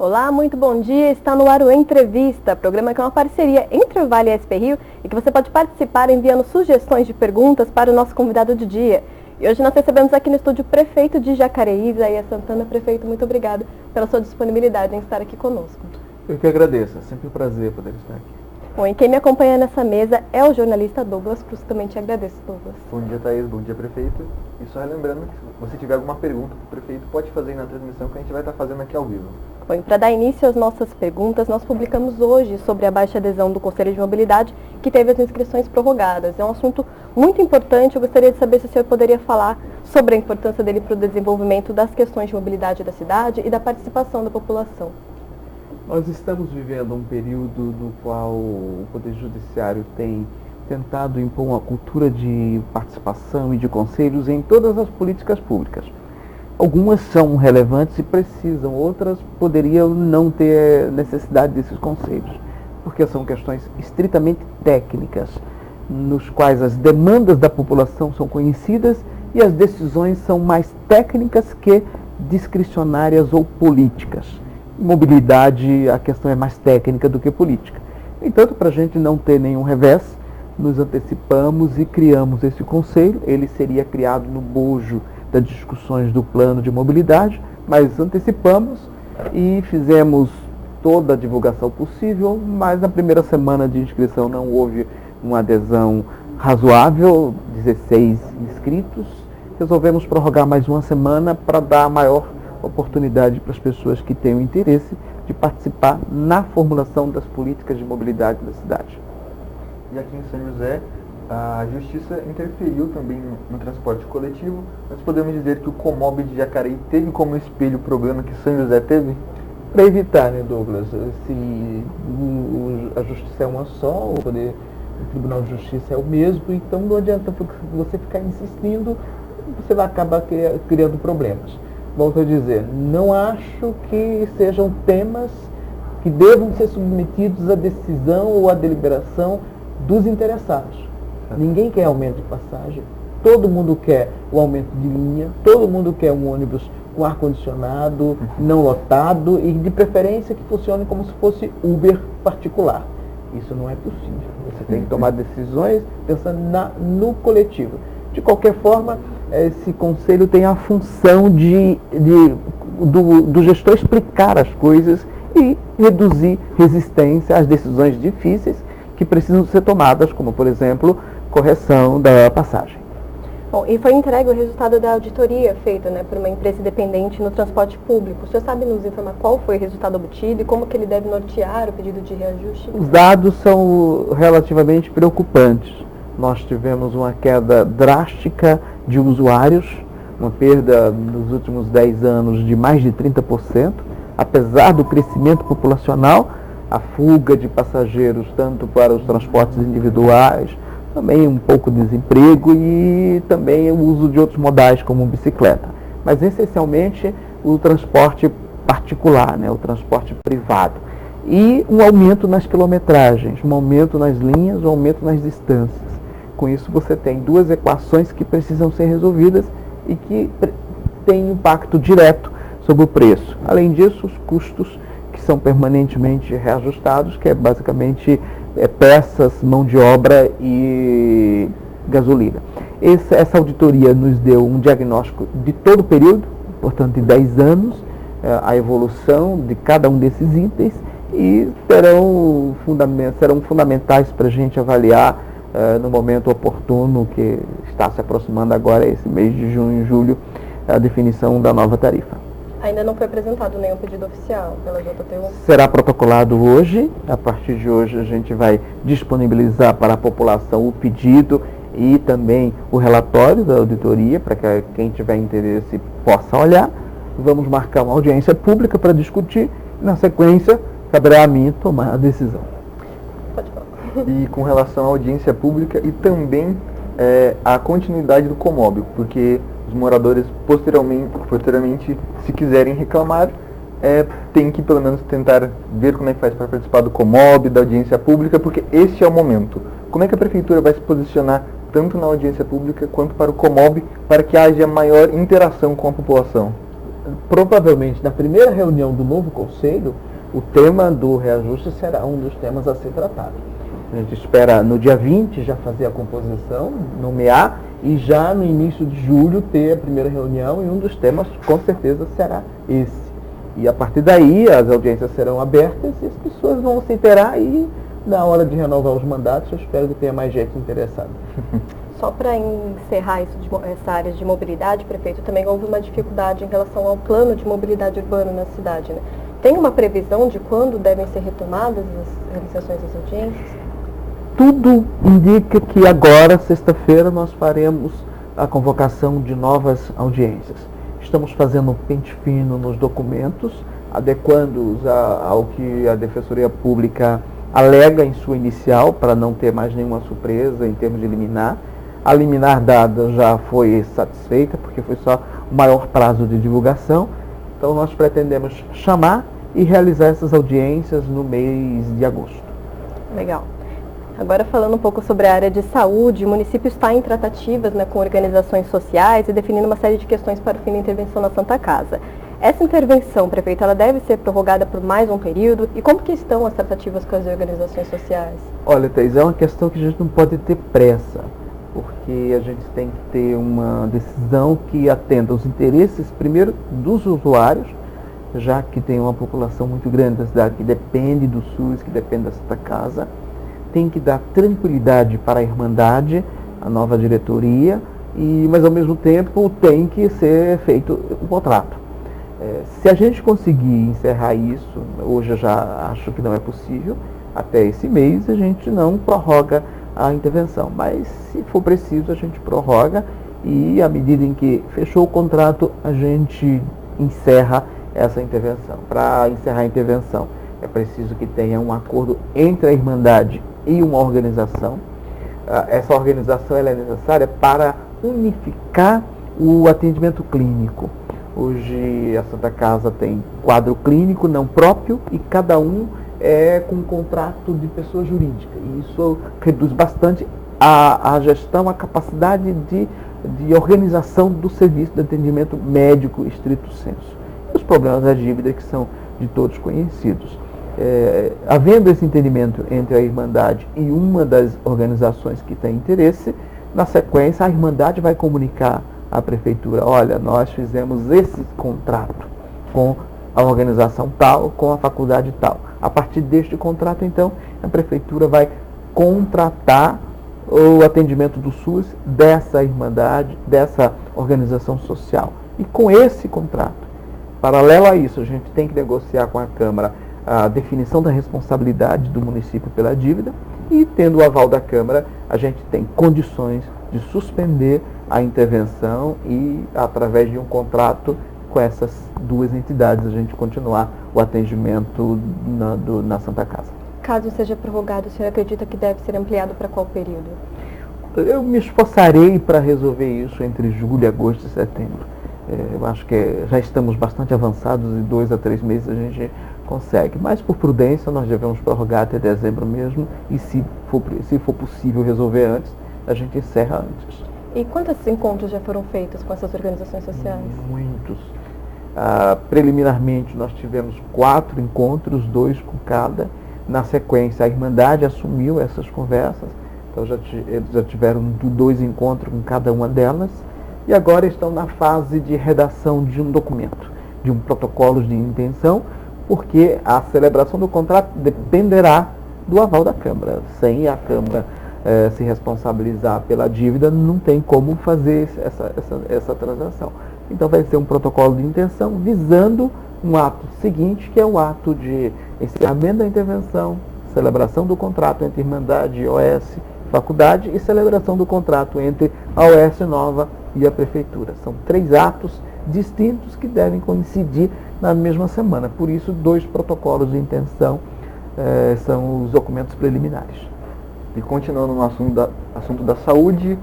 Olá, muito bom dia. Está no ar o Entrevista, programa que é uma parceria entre o Vale e a SP Rio e que você pode participar enviando sugestões de perguntas para o nosso convidado do dia. E hoje nós recebemos aqui no estúdio o prefeito de Jacareí, Isaías Santana. Prefeito, muito obrigado pela sua disponibilidade em estar aqui conosco. Eu que agradeço, é sempre um prazer poder estar aqui. Bom, e quem me acompanha nessa mesa é o jornalista Douglas Cruz, também te agradeço, Douglas. Bom dia, Thaís, bom dia, prefeito. E só relembrando que se você tiver alguma pergunta para o prefeito, pode fazer aí na transmissão que a gente vai estar fazendo aqui ao vivo. Bom, e para dar início às nossas perguntas, nós publicamos hoje sobre a baixa adesão do Conselho de Mobilidade, que teve as inscrições prorrogadas. É um assunto muito importante, eu gostaria de saber se o senhor poderia falar sobre a importância dele para o desenvolvimento das questões de mobilidade da cidade e da participação da população. Nós estamos vivendo um período no qual o Poder Judiciário tem tentado impor uma cultura de participação e de conselhos em todas as políticas públicas. Algumas são relevantes e precisam, outras poderiam não ter necessidade desses conselhos, porque são questões estritamente técnicas, nos quais as demandas da população são conhecidas e as decisões são mais técnicas que discricionárias ou políticas. Mobilidade, a questão é mais técnica do que política. Entanto, para a gente não ter nenhum revés, nos antecipamos e criamos esse conselho. Ele seria criado no bojo das discussões do plano de mobilidade, mas antecipamos e fizemos toda a divulgação possível, mas na primeira semana de inscrição não houve uma adesão razoável, 16 inscritos. Resolvemos prorrogar mais uma semana para dar maior oportunidade para as pessoas que tenham interesse de participar na formulação das políticas de mobilidade da cidade. E aqui em São José, a Justiça interferiu também no transporte coletivo. Nós podemos dizer que o Comob de Jacareí teve como espelho o problema que São José teve? Para evitar, né, Douglas, se a Justiça é uma só, o Tribunal de Justiça é o mesmo, então não adianta você ficar insistindo, você vai acabar criando problemas. Volto a dizer, não acho que sejam temas que devam ser submetidos à decisão ou à deliberação dos interessados. Ninguém quer aumento de passagem, todo mundo quer o aumento de linha, todo mundo quer um ônibus com ar-condicionado, não lotado e de preferência que funcione como se fosse Uber particular. Isso não é possível. Você tem que tomar decisões pensando no coletivo. De qualquer forma, esse conselho tem a função do gestor explicar as coisas e reduzir resistência às decisões difíceis que precisam ser tomadas, como, por exemplo, correção da passagem. Bom, e foi entregue o resultado da auditoria feita, por uma empresa independente no transporte público. O senhor sabe nos informar qual foi o resultado obtido e como que ele deve nortear o pedido de reajuste? Os dados são relativamente preocupantes. Nós tivemos uma queda drástica de usuários, uma perda nos últimos 10 anos de mais de 30%, apesar do crescimento populacional, a fuga de passageiros tanto para os transportes individuais, também um pouco de desemprego e também o uso de outros modais como bicicleta. Mas essencialmente o transporte particular, o transporte privado. E um aumento nas quilometragens, um aumento nas linhas, um aumento nas distâncias. Com isso você tem duas equações que precisam ser resolvidas e que têm impacto direto sobre o preço. Além disso, os custos que são permanentemente reajustados, que é basicamente peças, mão de obra e gasolina. Essa auditoria nos deu um diagnóstico de todo o período, portanto de 10 anos, a evolução de cada um desses itens e serão fundamentais para a gente avaliar no momento oportuno que está se aproximando agora, esse mês de junho e julho, a definição da nova tarifa. Ainda não foi apresentado nenhum pedido oficial pela JTU? Será protocolado hoje. A partir de hoje a gente vai disponibilizar para a população o pedido e também o relatório da auditoria, para que quem tiver interesse possa olhar. Vamos marcar uma audiência pública para discutir. Na sequência, caberá a mim tomar a decisão. Pode falar. E com relação à audiência pública e também a continuidade do Comob, porque os moradores posteriormente, se quiserem reclamar, tem que pelo menos tentar ver como é que faz para participar do Comob, da audiência pública, porque este é o momento. Como é que a Prefeitura vai se posicionar tanto na audiência pública quanto para o Comob, para que haja maior interação com a população? provavelmente na primeira reunião do novo conselho, o tema do reajuste será um dos temas a ser tratado. A gente espera no dia 20 já fazer a composição, nomear, e já no início de julho ter a primeira reunião, e um dos temas com certeza será esse. E a partir daí as audiências serão abertas e as pessoas vão se inteirar, e na hora de renovar os mandatos eu espero que tenha mais gente interessada. Só para encerrar essa área de mobilidade, prefeito, também houve uma dificuldade em relação ao plano de mobilidade urbana na cidade, né? Tem uma previsão de quando devem ser retomadas as realizações das audiências? Tudo indica que agora, sexta-feira, nós faremos a convocação de novas audiências. Estamos fazendo um pente fino nos documentos, adequando-os ao que a Defensoria Pública alega em sua inicial, para não ter mais nenhuma surpresa em termos de liminar. A liminar dada já foi satisfeita, porque foi só o maior prazo de divulgação. Então nós pretendemos chamar e realizar essas audiências no mês de agosto. Legal. Agora falando um pouco sobre a área de saúde, o município está em tratativas, né, com organizações sociais e definindo uma série de questões para o fim da intervenção na Santa Casa. Essa intervenção, prefeito, ela deve ser prorrogada por mais um período? E como que estão as tratativas com as organizações sociais? Olha, Thais, é uma questão que a gente não pode ter pressa, porque a gente tem que ter uma decisão que atenda aos interesses, primeiro, dos usuários, já que tem uma população muito grande da cidade que depende do SUS, que depende da Santa Casa. Tem que dar tranquilidade para a Irmandade, a nova diretoria, mas ao mesmo tempo tem que ser feito o contrato. Se a gente conseguir encerrar isso, hoje eu já acho que não é possível, até esse mês a gente não prorroga a intervenção, mas se for preciso a gente prorroga, e à medida em que fechou o contrato a gente encerra essa intervenção. Para encerrar a intervenção é preciso que tenha um acordo entre a Irmandade e uma organização. Essa organização ela é necessária para unificar o atendimento clínico. Hoje a Santa Casa tem quadro clínico não próprio e cada um é com um contrato de pessoa jurídica. E isso reduz bastante a gestão, a capacidade de organização do serviço de atendimento médico estrito sensu. E os problemas da dívida que são de todos conhecidos. Havendo esse entendimento entre a Irmandade e uma das organizações que tem interesse, na sequência a Irmandade vai comunicar à Prefeitura: olha, nós fizemos esse contrato com a organização tal, com a faculdade tal. A partir deste contrato, então, a Prefeitura vai contratar o atendimento do SUS dessa Irmandade, dessa organização social. E com esse contrato, paralelo a isso, a gente tem que negociar com a Câmara a definição da responsabilidade do município pela dívida, e tendo o aval da Câmara, a gente tem condições de suspender a intervenção e, através de um contrato com essas duas entidades, a gente continuar o atendimento na Santa Casa. Caso seja prorrogado, o senhor acredita que deve ser ampliado para qual período? Eu me esforçarei para resolver isso entre julho, agosto e setembro. Eu acho que já estamos bastante avançados, em 2 a 3 meses a gente consegue. Mas por prudência nós devemos prorrogar até dezembro mesmo, e se for possível resolver antes, a gente encerra antes. E quantos encontros já foram feitos com essas organizações sociais? Muitos. Preliminarmente nós tivemos 4 encontros, 2 com cada. Na sequência a Irmandade assumiu essas conversas, então eles já tiveram 2 encontros com cada uma delas, e agora estão na fase de redação de um documento, de um protocolo de intenção, porque a celebração do contrato dependerá do aval da Câmara. Sem a Câmara se responsabilizar pela dívida, não tem como fazer essa transação. Então vai ser um protocolo de intenção visando um ato seguinte, que é o ato de encerramento da intervenção, celebração do contrato entre Irmandade, OS, Faculdade, e celebração do contrato entre a OS Nova e a Prefeitura. São 3 atos distintos que devem coincidir na mesma semana. Por isso, 2 protocolos de intenção são os documentos preliminares. E continuando no assunto da saúde,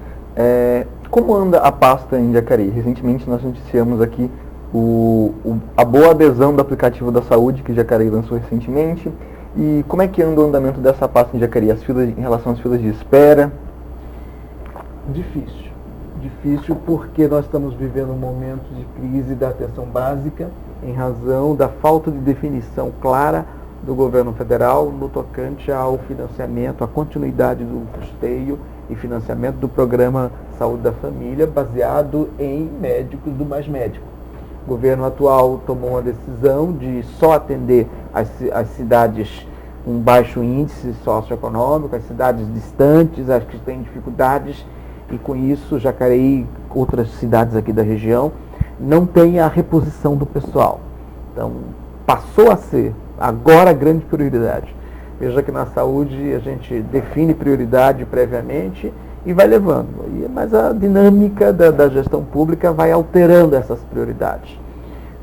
como anda a pasta em Jacareí? Recentemente nós noticiamos aqui a boa adesão do aplicativo da saúde que Jacareí lançou recentemente. E como é que anda o andamento dessa pasta em Jacareí? Em relação às filas de espera? Difícil porque nós estamos vivendo um momento de crise da atenção básica, em razão da falta de definição clara do governo federal no tocante ao financiamento, à continuidade do custeio e financiamento do programa Saúde da Família, baseado em médicos do Mais Médico. O governo atual tomou a decisão de só atender as cidades com baixo índice socioeconômico, as cidades distantes, as que têm dificuldades, e com isso Jacareí, outras cidades aqui da região, não tem a reposição do pessoal. Então, passou a ser agora a grande prioridade. Veja que na saúde a gente define prioridade previamente e vai levando. Mas a dinâmica da gestão pública vai alterando essas prioridades.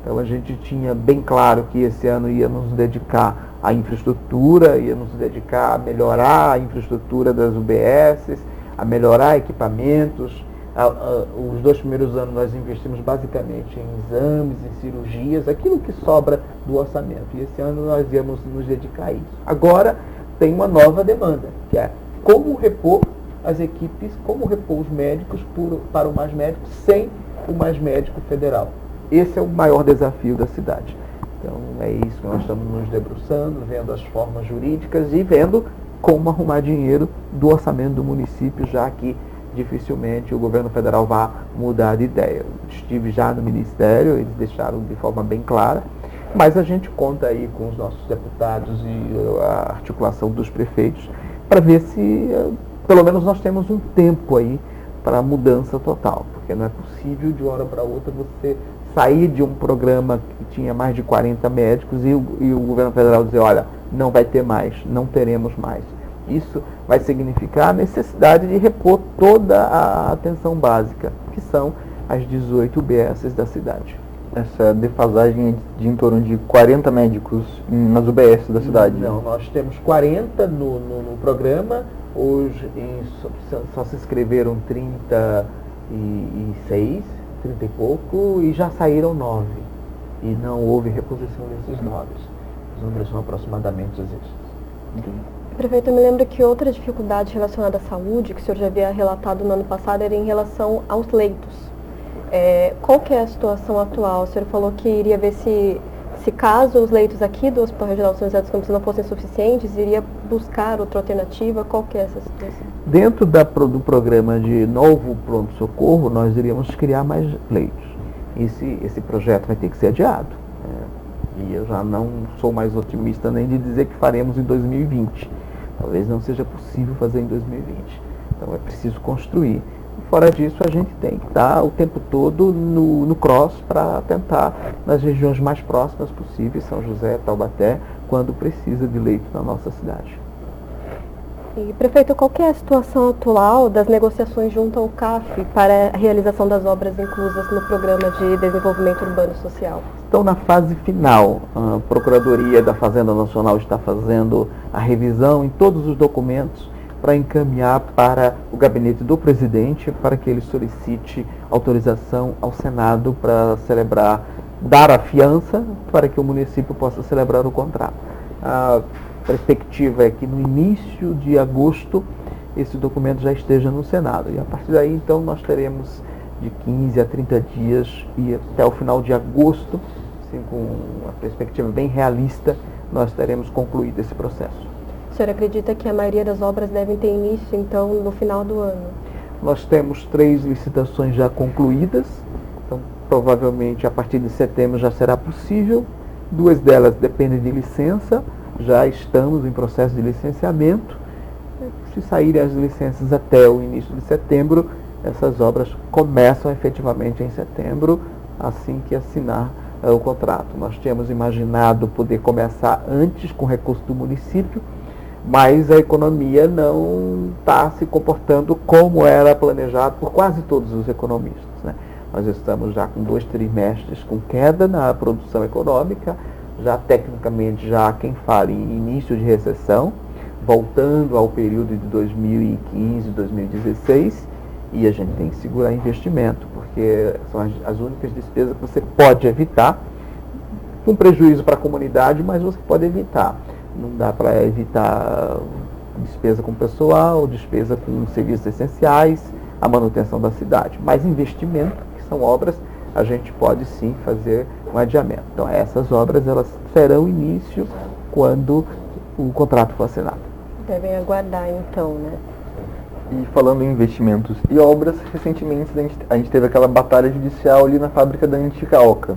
Então a gente tinha bem claro que esse ano ia nos dedicar à infraestrutura, ia nos dedicar a melhorar a infraestrutura das UBSs, a melhorar equipamentos. Os 2 primeiros anos nós investimos basicamente em exames, em cirurgias, aquilo que sobra do orçamento. E esse ano nós íamos nos dedicar a isso. Agora tem uma nova demanda, que é como repor as equipes, como repor os médicos para o Mais Médico sem o Mais Médico federal. Esse é o maior desafio da cidade. Então é isso que nós estamos nos debruçando, vendo as formas jurídicas e vendo como arrumar dinheiro do orçamento do município, já que dificilmente o governo federal vai mudar de ideia. Estive já no Ministério, eles deixaram de forma bem clara, mas a gente conta aí com os nossos deputados e a articulação dos prefeitos para ver se, pelo menos, nós temos um tempo aí para a mudança total, porque não é possível de uma hora para outra você sair de um programa que tinha mais de 40 médicos e o governo federal dizer, olha, não vai ter mais, não teremos mais. Isso vai significar a necessidade de repor toda a atenção básica, que são as 18 UBSs da cidade. Essa defasagem é de em torno de 40 médicos nas UBS da cidade? Não, nós temos 40 no programa, hoje só se inscreveram 36, 30 e pouco, e já saíram 9. E não houve reposição desses 9. Os números são aproximadamente esses. Prefeito, eu me lembro que outra dificuldade relacionada à saúde, que o senhor já havia relatado no ano passado, era em relação aos leitos. Qual que é a situação atual? O senhor falou que iria ver se caso os leitos aqui do Hospital Regional de São José dos Campos não fossem suficientes, iria buscar outra alternativa. Qual que é essa situação? Dentro do programa de novo pronto-socorro, nós iríamos criar mais leitos. Esse projeto vai ter que ser adiado. E eu já não sou mais otimista nem de dizer que faremos em 2020. Talvez não seja possível fazer em 2020. Então é preciso construir. Fora disso, a gente tem que estar o tempo todo no cross para tentar, nas regiões mais próximas possíveis, São José, Taubaté, quando precisa de leito na nossa cidade. E, prefeito, qual que é a situação atual das negociações junto ao CAF para a realização das obras inclusas no Programa de Desenvolvimento Urbano e Social? Estão na fase final. A Procuradoria da Fazenda Nacional está fazendo a revisão em todos os documentos para encaminhar para o gabinete do presidente, para que ele solicite autorização ao Senado para dar a fiança para que o município possa celebrar o contrato. A perspectiva é que no início de agosto esse documento já esteja no Senado. E a partir daí, então, nós teremos de 15 a 30 dias e até o final de agosto, assim, com uma perspectiva bem realista, nós teremos concluído esse processo. O senhor acredita que a maioria das obras devem ter início, então, no final do ano? Nós temos 3 licitações já concluídas, então provavelmente a partir de setembro já será possível. 2 delas dependem de licença, já estamos em processo de licenciamento. Se saírem as licenças até o início de setembro, essas obras começam efetivamente em setembro, assim que assinar o contrato. Nós tínhamos imaginado poder começar antes com recurso do município, mas a economia não está se comportando como era planejado por quase todos os economistas, né? Nós estamos já com 2 trimestres com queda na produção econômica, já tecnicamente já há quem fale em início de recessão, voltando ao período de 2015, 2016, e a gente tem que segurar investimento, porque são as únicas despesas que você pode evitar, com prejuízo para a comunidade, mas você pode evitar. Não dá para evitar despesa com pessoal, despesa com serviços essenciais, a manutenção da cidade. Mas investimento, que são obras, a gente pode sim fazer um adiamento. Então essas obras elas terão início quando o contrato for assinado. Devem aguardar então, né? E falando em investimentos e obras, recentemente a gente teve aquela batalha judicial ali na fábrica da Antiga Oca.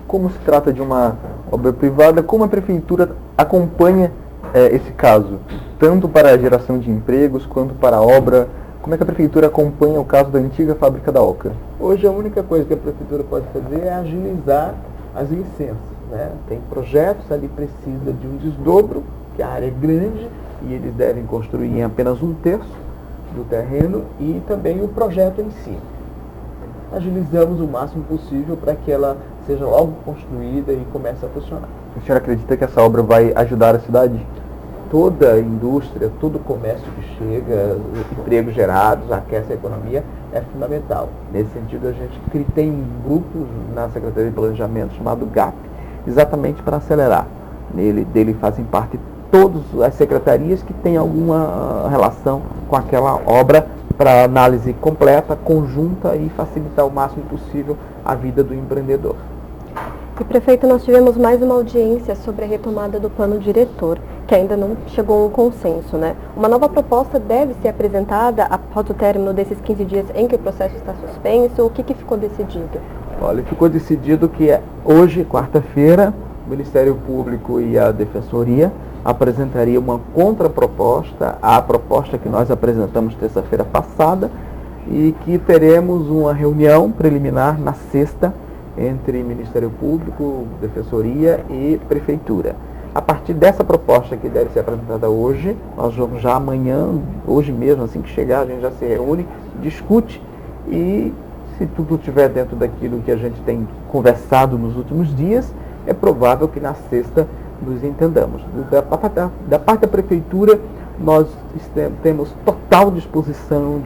Como se trata de uma obra privada, como a prefeitura acompanha esse caso, tanto para a geração de empregos quanto para a obra? Como é que a prefeitura acompanha o caso da antiga fábrica da Oca? Hoje a única coisa que a prefeitura pode fazer é agilizar as licenças, né? Tem projetos ali, precisa de um desdobro, que a área é grande e eles devem construir em apenas 1/3 do terreno, e também o projeto em si. Agilizamos o máximo possível para que ela seja logo construída e comece a funcionar. O senhor acredita que essa obra vai ajudar a cidade? Toda a indústria, todo o comércio que chega, empregos gerados, aquece a economia, é fundamental. Nesse sentido, a gente tem um grupo na Secretaria de Planejamento chamado GAP, exatamente para acelerar. Dele fazem parte todas as secretarias que têm alguma relação com aquela obra, para análise completa, conjunta e facilitar o máximo possível a vida do empreendedor. E, prefeito, nós tivemos mais uma audiência sobre a retomada do plano diretor, que ainda não chegou a um consenso, né? Uma nova proposta deve ser apresentada após o término desses 15 dias em que o processo está suspenso. O que ficou decidido? Olha, ficou decidido que hoje, quarta-feira, o Ministério Público e a Defensoria apresentaria uma contraproposta à proposta que nós apresentamos terça-feira passada, e que teremos uma reunião preliminar na sexta entre Ministério Público, Defensoria e Prefeitura. A partir dessa proposta que deve ser apresentada hoje, nós vamos já amanhã, hoje mesmo, assim que chegar, a gente já se reúne, discute, e se tudo estiver dentro daquilo que a gente tem conversado nos últimos dias, é provável que na sexta nos entendamos. Da parte da Prefeitura, nós temos total disposição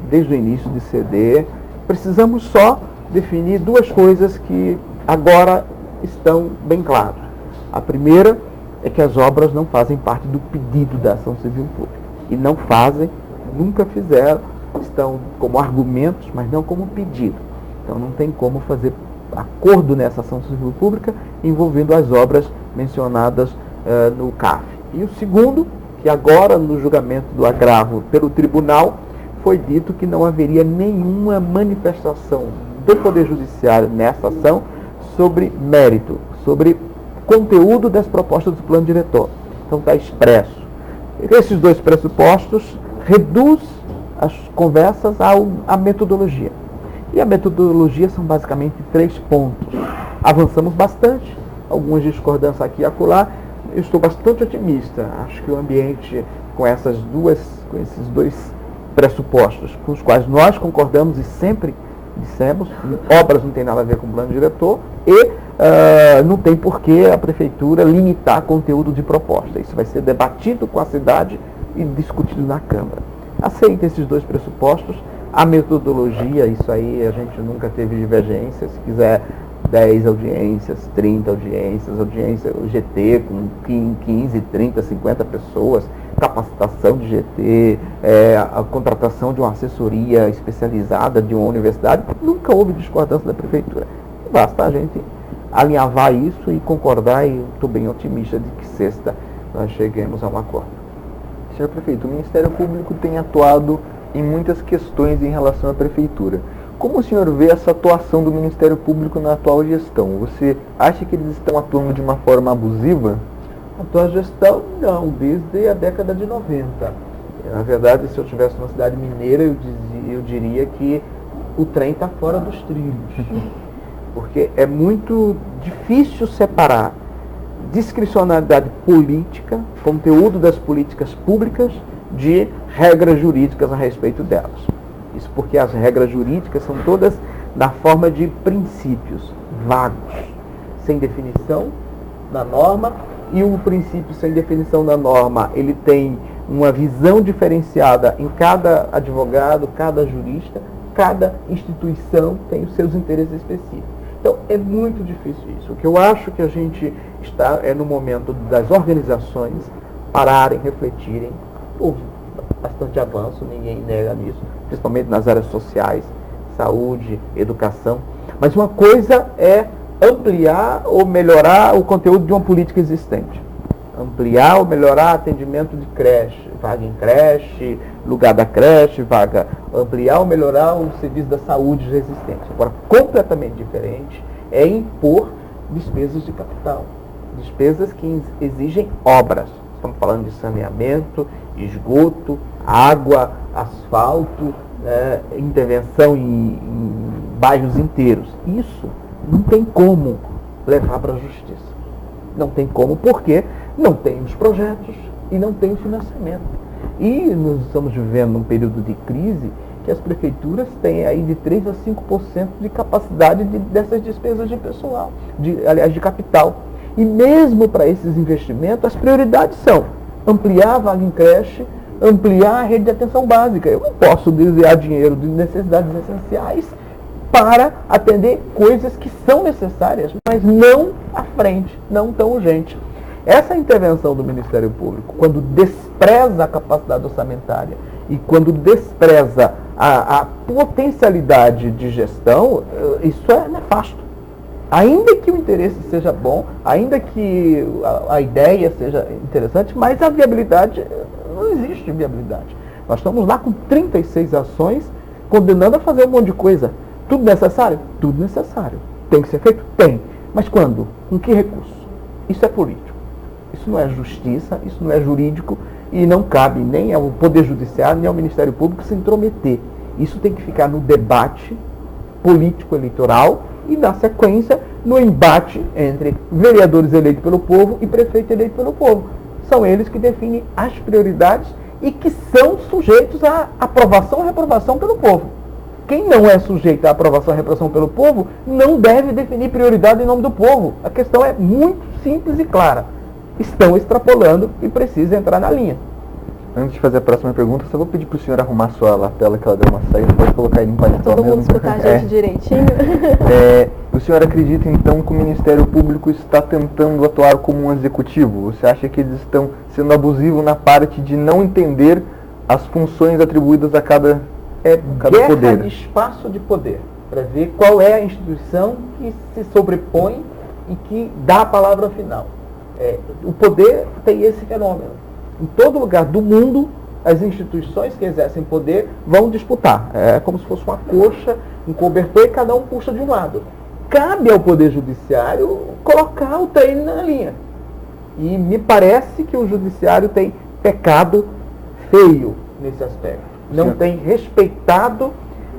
desde o início de ceder. Precisamos só definir duas coisas que agora estão bem claras. A primeira é que as obras não fazem parte do pedido da ação civil pública. E não fazem, nunca fizeram, estão como argumentos, mas não como pedido. Então não tem como fazer acordo nessa ação civil pública envolvendo as obras mencionadas no CAF. E o segundo, que agora no julgamento do agravo pelo tribunal, foi dito que não haveria nenhuma manifestação do Poder Judiciário nessa ação sobre mérito, sobre conteúdo das propostas do plano diretor. Então está expresso. Esses dois pressupostos reduz as conversas à metodologia. E a metodologia são basicamente 3 pontos. Avançamos bastante, algumas discordâncias aqui e acolá. Eu estou bastante otimista. Acho que o ambiente com esses dois pressupostos, com os quais nós concordamos e sempre dissemos, obras não tem nada a ver com o plano diretor, e não tem por que a Prefeitura limitar conteúdo de proposta. Isso vai ser debatido com a cidade e discutido na Câmara. Aceita esses dois pressupostos. A metodologia, isso aí a gente nunca teve divergência. Se quiser 10 audiências, 30 audiências, o GT com 15, 30, 50 pessoas, capacitação de GT, a contratação de uma assessoria especializada de uma universidade, nunca houve discordância da Prefeitura. Basta a gente alinhavar isso e concordar, e estou bem otimista de que sexta nós cheguemos a um acordo. Senhor Prefeito, o Ministério Público tem atuado em muitas questões em relação à Prefeitura. Como o senhor vê essa atuação do Ministério Público na atual gestão? Você acha que eles estão atuando de uma forma abusiva? A atual gestão, não, desde a década de 90. Na verdade, se eu estivesse numa cidade mineira, eu diria que o trem está fora dos trilhos. Porque é muito difícil separar discricionalidade política, conteúdo das políticas públicas, de regras jurídicas a respeito delas. Isso porque as regras jurídicas são todas na forma de princípios vagos, sem definição da norma, e o princípio sem definição da norma, ele tem uma visão diferenciada em cada advogado, cada jurista, cada instituição tem os seus interesses específicos. Então, é muito difícil isso. O que eu acho que a gente está no momento das organizações pararem, refletirem. Houve bastante avanço, ninguém nega nisso, principalmente nas áreas sociais, saúde, educação. Mas uma coisa é ampliar ou melhorar o conteúdo de uma política existente. Ampliar ou melhorar atendimento de creche, vaga em creche, lugar da creche, vaga. Ampliar ou melhorar o serviço da saúde já existente. Agora, completamente diferente é impor despesas de capital. Despesas que exigem obras. Estamos falando de saneamento, esgoto, água, asfalto, intervenção em bairros inteiros. Isso não tem como levar para a justiça. Não tem como, porque não tem os projetos e não tem o financiamento. E nós estamos vivendo um período de crise que as prefeituras têm aí de 3% a 5% de capacidade dessas despesas de pessoal, aliás, de capital. E mesmo para esses investimentos, as prioridades são ampliar a vaga em creche, ampliar a rede de atenção básica. Eu não posso desviar dinheiro de necessidades essenciais para atender coisas que são necessárias, mas não à frente, não tão urgente. Essa intervenção do Ministério Público, quando despreza a capacidade orçamentária e quando despreza a potencialidade de gestão, isso é nefasto. Ainda que o interesse seja bom, ainda que a ideia seja interessante, mas a viabilidade, não existe viabilidade. Nós estamos lá com 36 ações, condenando a fazer um monte de coisa. Tudo necessário? Tudo necessário. Tem que ser feito? Tem. Mas quando? Com que recurso? Isso é político. Isso não é justiça, isso não é jurídico e não cabe nem ao Poder Judiciário, nem ao Ministério Público se intrometer. Isso tem que ficar no debate político-eleitoral e, na sequência, no embate entre vereadores eleitos pelo povo e prefeito eleito pelo povo. São eles que definem as prioridades e que são sujeitos à aprovação e reprovação pelo povo. Quem não é sujeito à aprovação e reprovação pelo povo não deve definir prioridade em nome do povo. A questão é muito simples e clara. Estão extrapolando e precisa entrar na linha. Antes de fazer a próxima pergunta, só vou pedir para o senhor arrumar sua lapela, que ela deu uma saída, pode colocar aí no paletó Todo mesmo. mundo escutar a gente direitinho. O senhor acredita, então, que o Ministério Público está tentando atuar como um executivo? Você acha que eles estão sendo abusivos na parte de não entender as funções atribuídas a cada Guerra poder? de espaço de poder, para ver qual é a instituição que se sobrepõe e que dá a palavra final. O poder tem esse fenômeno. Em todo lugar do mundo, as instituições que exercem poder vão disputar. É como se fosse uma coxa, um cobertor, e cada um puxa de um lado. Cabe ao Poder Judiciário colocar o trem na linha. E me parece que o Judiciário tem pecado feio nesse aspecto. Não tem respeitado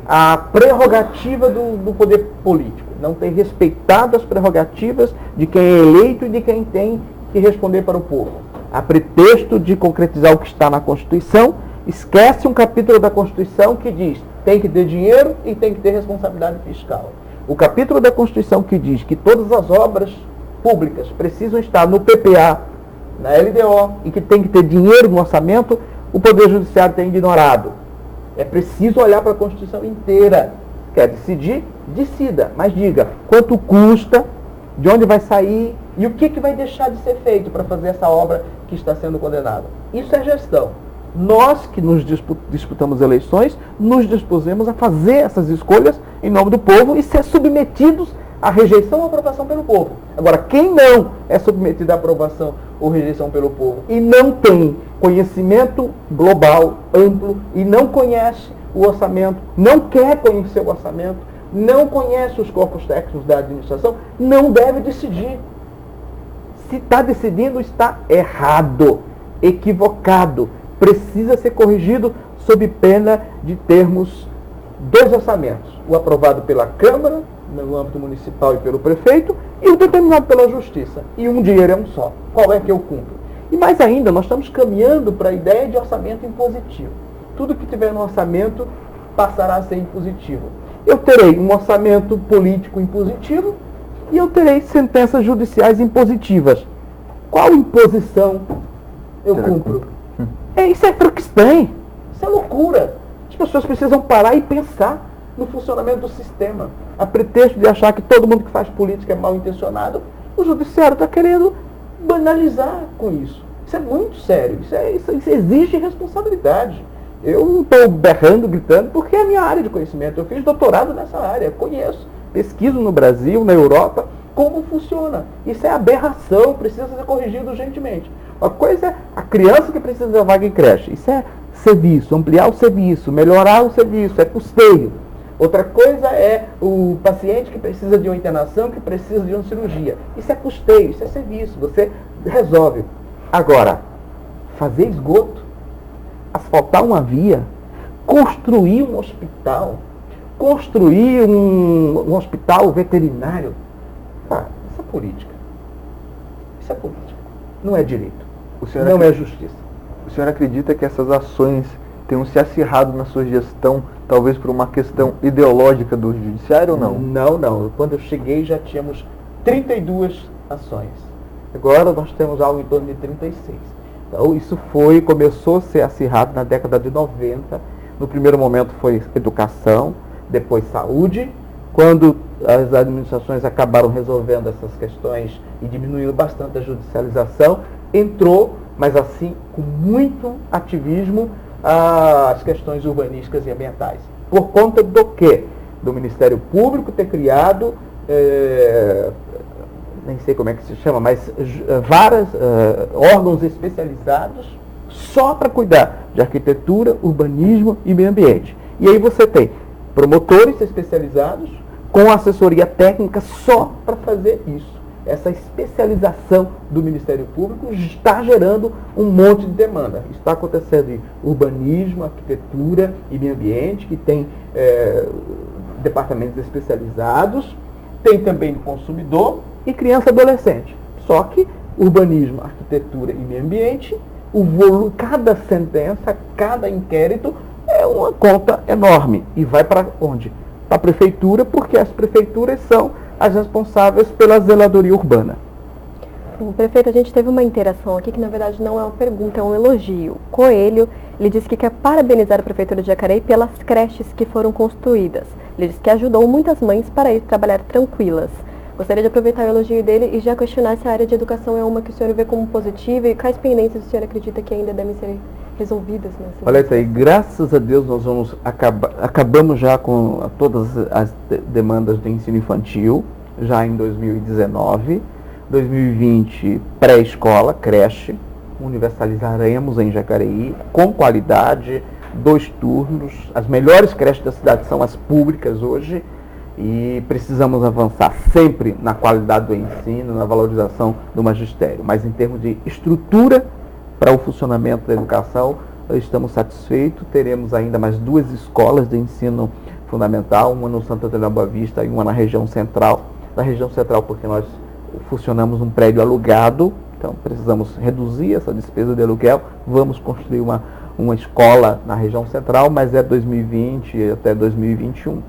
a prerrogativa do poder político. Não tem respeitado as prerrogativas de quem é eleito e de quem tem que responder para o povo. A pretexto de concretizar o que está na Constituição, esquece um capítulo da Constituição que diz tem que ter dinheiro e tem que ter responsabilidade fiscal. O capítulo da Constituição que diz que todas as obras públicas precisam estar no PPA, na LDO, e que tem que ter dinheiro no orçamento, o Poder Judiciário tem ignorado. É preciso olhar para a Constituição inteira. Quer decidir? Decida, mas diga quanto custa, de onde vai sair e o que vai deixar de ser feito para fazer essa obra que está sendo condenada. Isso é gestão. Nós que nos disputamos eleições, nos dispusemos a fazer essas escolhas em nome do povo e ser submetidos à rejeição ou aprovação pelo povo. Agora, quem não é submetido à aprovação ou rejeição pelo povo e não tem conhecimento global, amplo, e não conhece o orçamento, não quer conhecer o orçamento, não conhece os corpos técnicos da administração, não deve decidir. Se está decidindo, está errado, equivocado. Precisa ser corrigido sob pena de termos dois orçamentos. O aprovado pela Câmara, no âmbito municipal e pelo prefeito, e o determinado pela Justiça. E um dinheiro é um só. Qual é que eu cumpro? E mais ainda, nós estamos caminhando para a ideia de orçamento impositivo. Tudo que tiver no orçamento passará a ser impositivo. Eu terei um orçamento político impositivo e eu terei sentenças judiciais impositivas. Qual imposição eu cumpro? Isso é Frankenstein. Isso é loucura. As pessoas precisam parar e pensar no funcionamento do sistema. A pretexto de achar que todo mundo que faz política é mal intencionado, o judiciário está querendo banalizar com isso. Isso é muito sério. Isso exige responsabilidade. Eu não estou berrando, gritando, porque é a minha área de conhecimento. Eu fiz doutorado nessa área, conheço. Pesquiso no Brasil, na Europa, como funciona. Isso é aberração, precisa ser corrigido urgentemente. Uma coisa é a criança que precisa da vaga em creche. Isso é serviço, ampliar o serviço, melhorar o serviço, é custeio. Outra coisa é o paciente que precisa de uma internação, que precisa de uma cirurgia. Isso é custeio, isso é serviço, você resolve. Agora, fazer esgoto, asfaltar uma via, construir um hospital, construir um hospital veterinário, isso é política. Isso é política. Não é direito. Não é justiça. O senhor acredita que essas ações tenham se acirrado na sua gestão, talvez por uma questão ideológica do judiciário ou não? Não. Quando eu cheguei já tínhamos 32 ações. Agora nós temos algo em torno de 36. Então isso começou a ser acirrado na década de 90. No primeiro momento foi educação, depois saúde. Quando as administrações acabaram resolvendo essas questões e diminuindo bastante a judicialização, entrou, mas assim, com muito ativismo, as questões urbanísticas e ambientais. Por conta do quê? Do Ministério Público ter criado, nem sei como é que se chama, mas vários órgãos especializados só para cuidar de arquitetura, urbanismo e meio ambiente. E aí você tem promotores especializados com assessoria técnica só para fazer isso. Essa especialização do Ministério Público está gerando um monte de demanda. Está acontecendo em urbanismo, arquitetura e meio ambiente, que tem departamentos especializados, tem também no consumidor e criança e adolescente. Só que urbanismo, arquitetura e meio ambiente, cada sentença, cada inquérito é uma conta enorme. E vai para onde? Para a prefeitura, porque as prefeituras são as responsáveis pela zeladoria urbana. Bom, prefeito, a gente teve uma interação aqui que na verdade não é uma pergunta, é um elogio. Coelho, ele disse que quer parabenizar a Prefeitura de Jacareí pelas creches que foram construídas. Ele disse que ajudou muitas mães para ir trabalhar tranquilas. Gostaria de aproveitar o elogio dele e já questionar se a área de educação é uma que o senhor vê como positiva e quais pendências o senhor acredita que ainda devem ser resolvidas nessa. Olha aí, graças a Deus nós acabamos já com todas as demandas de ensino infantil, já em 2019, 2020 pré-escola, creche, universalizaremos em Jacareí, com qualidade, 2 turnos, as melhores creches da cidade são as públicas hoje, e precisamos avançar sempre na qualidade do ensino, na valorização do magistério, mas em termos de estrutura para o funcionamento da educação, estamos satisfeitos. Teremos ainda mais 2 escolas de ensino fundamental, uma no Santo Antônio da Boa Vista e uma na região central. Na região central porque nós funcionamos um prédio alugado, então precisamos reduzir essa despesa de aluguel. Vamos construir uma escola na região central, mas é 2020 até 2021.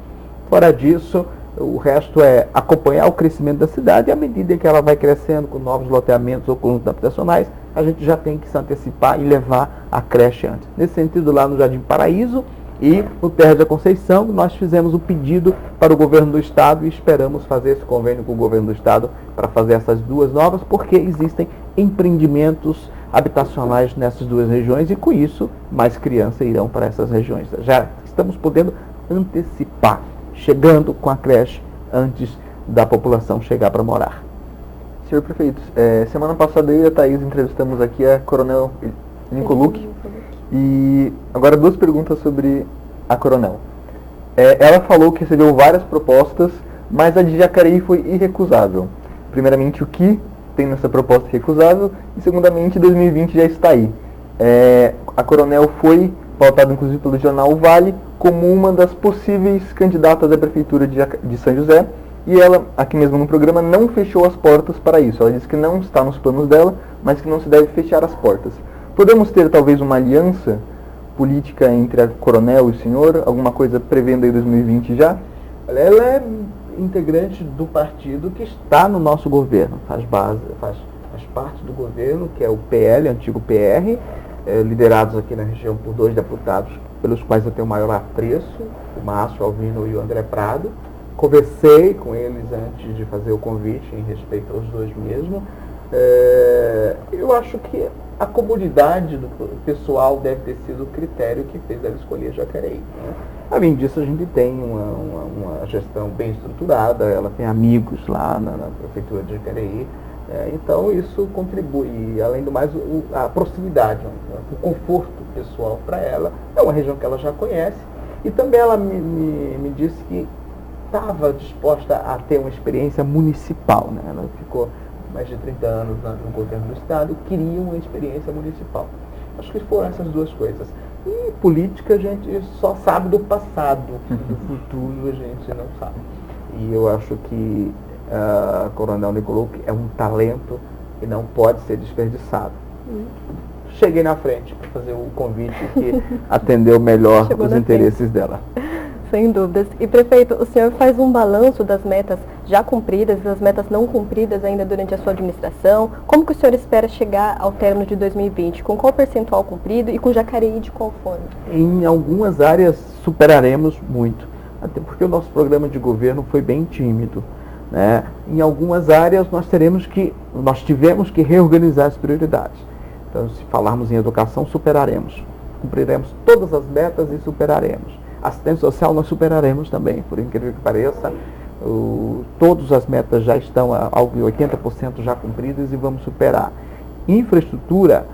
Fora disso, o resto é acompanhar o crescimento da cidade e à medida que ela vai crescendo com novos loteamentos ou conjuntos habitacionais, a gente já tem que se antecipar e levar a creche antes. Nesse sentido, lá no Jardim Paraíso e no Terra da Conceição, nós fizemos o pedido para o governo do estado e esperamos fazer esse convênio com o governo do estado para fazer essas 2 novas, porque existem empreendimentos habitacionais nessas 2 regiões e com isso mais crianças irão para essas regiões. Já estamos podendo antecipar, chegando com a creche antes da população chegar para morar. Senhor prefeito, semana passada eu e a Thaís entrevistamos aqui a Coronel Lincoluk e agora 2 perguntas sobre a Coronel. Ela falou que recebeu várias propostas, mas a de Jacareí foi irrecusável. Primeiramente, o que tem nessa proposta irrecusável e segundamente, 2020 já está aí. A Coronel foi pautada inclusive pelo jornal O Vale como uma das possíveis candidatas à prefeitura de São José. E ela, aqui mesmo no programa, não fechou as portas para isso. Ela disse que não está nos planos dela, mas que não se deve fechar as portas. Podemos ter talvez uma aliança política entre a Coronel e o senhor? Alguma coisa prevendo aí 2020 já? Ela é integrante do partido que está no nosso governo, faz parte do governo, que é o PL, antigo PR, liderados aqui na região por 2 deputados, pelos quais eu tenho o maior apreço, o Márcio Alvino e o André Prado. Conversei com eles antes de fazer o convite em respeito aos 2 mesmo. Eu acho que a comodidade do pessoal deve ter sido o critério que fez ela escolher Jacareí, né? Além disso, a gente tem uma gestão bem estruturada, ela tem amigos lá na prefeitura de Jacareí, então isso contribui. Além do mais, a proximidade, o conforto pessoal para ela, é uma região que ela já conhece, e também ela me disse que estava disposta a ter uma experiência municipal, né? Ela ficou mais de 30 anos no governo do estado, queria uma experiência municipal. Acho que foram essas duas coisas. E política a gente só sabe do passado, do futuro a gente não sabe. E eu acho que a Coronel Nicoloco é um talento e não pode ser desperdiçado. Cheguei na frente para fazer o convite que atendeu melhor os interesses dela. Sem dúvidas. E, prefeito, o senhor faz um balanço das metas já cumpridas e das metas não cumpridas ainda durante a sua administração? Como que o senhor espera chegar ao término de 2020? Com qual percentual cumprido e com Jacareí de qual forma? Em algumas áreas superaremos muito, até porque o nosso programa de governo foi bem tímido, né? Em algumas áreas nós tivemos que reorganizar as prioridades. Então, se falarmos em educação, superaremos. Cumpriremos todas as metas e superaremos. Assistência social nós superaremos também, por incrível que pareça. Todas as metas já estão, algo de 80% já cumpridas, e vamos superar. Infraestrutura,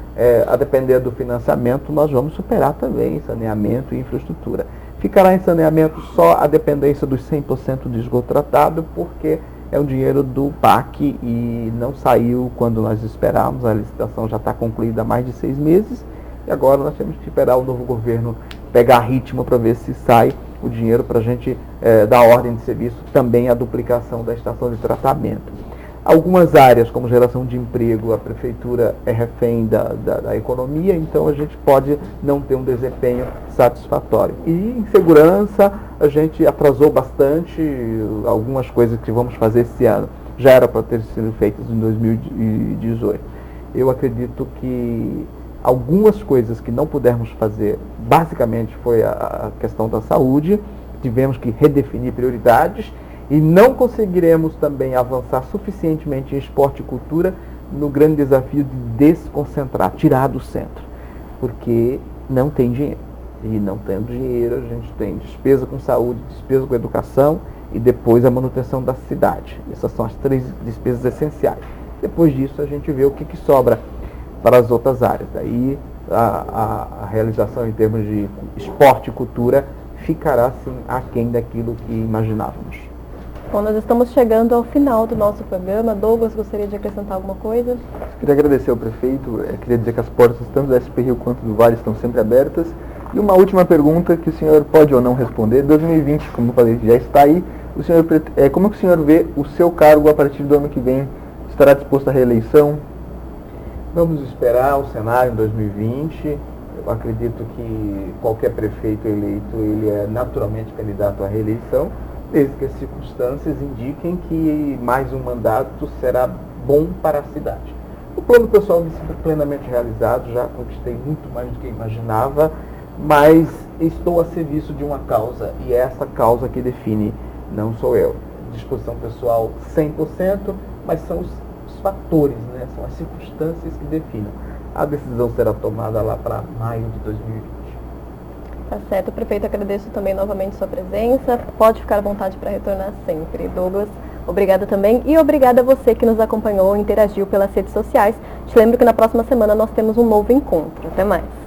a depender do financiamento, nós vamos superar também saneamento e infraestrutura. Ficará em saneamento só a dependência dos 100% de esgoto tratado, porque é um dinheiro do PAC e não saiu quando nós esperávamos. A licitação já está concluída há mais de 6 meses, e agora nós temos que esperar o novo governo pegar ritmo para ver se sai o dinheiro para a gente dar ordem de serviço, também a duplicação da estação de tratamento. Algumas áreas, como geração de emprego, a prefeitura é refém da economia, então a gente pode não ter um desempenho satisfatório. E em segurança, a gente atrasou bastante algumas coisas que vamos fazer esse ano. Já era para ter sido feitas em 2018. Eu acredito que algumas coisas que não pudermos fazer, basicamente foi a questão da saúde, tivemos que redefinir prioridades, e não conseguiremos também avançar suficientemente em esporte e cultura no grande desafio de desconcentrar, tirar do centro, porque não tem dinheiro. E não tendo dinheiro, a gente tem despesa com saúde, despesa com educação e depois a manutenção da cidade. Essas são as 3 despesas essenciais. Depois disso, a gente vê o que sobra para as outras áreas. Daí a realização em termos de esporte e cultura ficará sim aquém daquilo que imaginávamos. Bom, nós estamos chegando ao final do nosso programa. Douglas, gostaria de acrescentar alguma coisa? Queria agradecer ao prefeito, queria dizer que as portas tanto da SP Rio quanto do Vale estão sempre abertas. E uma última pergunta que o senhor pode ou não responder. 2020, como eu falei, já está aí. O senhor, como que o senhor vê o seu cargo a partir do ano que vem? Estará disposto à reeleição? Vamos esperar o cenário em 2020. Eu acredito que qualquer prefeito eleito, ele é naturalmente candidato à reeleição, desde que as circunstâncias indiquem que mais um mandato será bom para a cidade. O plano pessoal me sinto plenamente realizado, já conquistei muito mais do que imaginava, mas estou a serviço de uma causa, e é essa causa que define, não sou eu. Disposição pessoal 100%, mas são os fatores, né? São as circunstâncias que definem. A decisão será tomada lá para maio de 2020. Tá certo, prefeito, agradeço também novamente sua presença. Pode ficar à vontade para retornar sempre. Douglas, obrigada também, e obrigada a você que nos acompanhou e interagiu pelas redes sociais. Te lembro que na próxima semana nós temos um novo encontro. Até mais.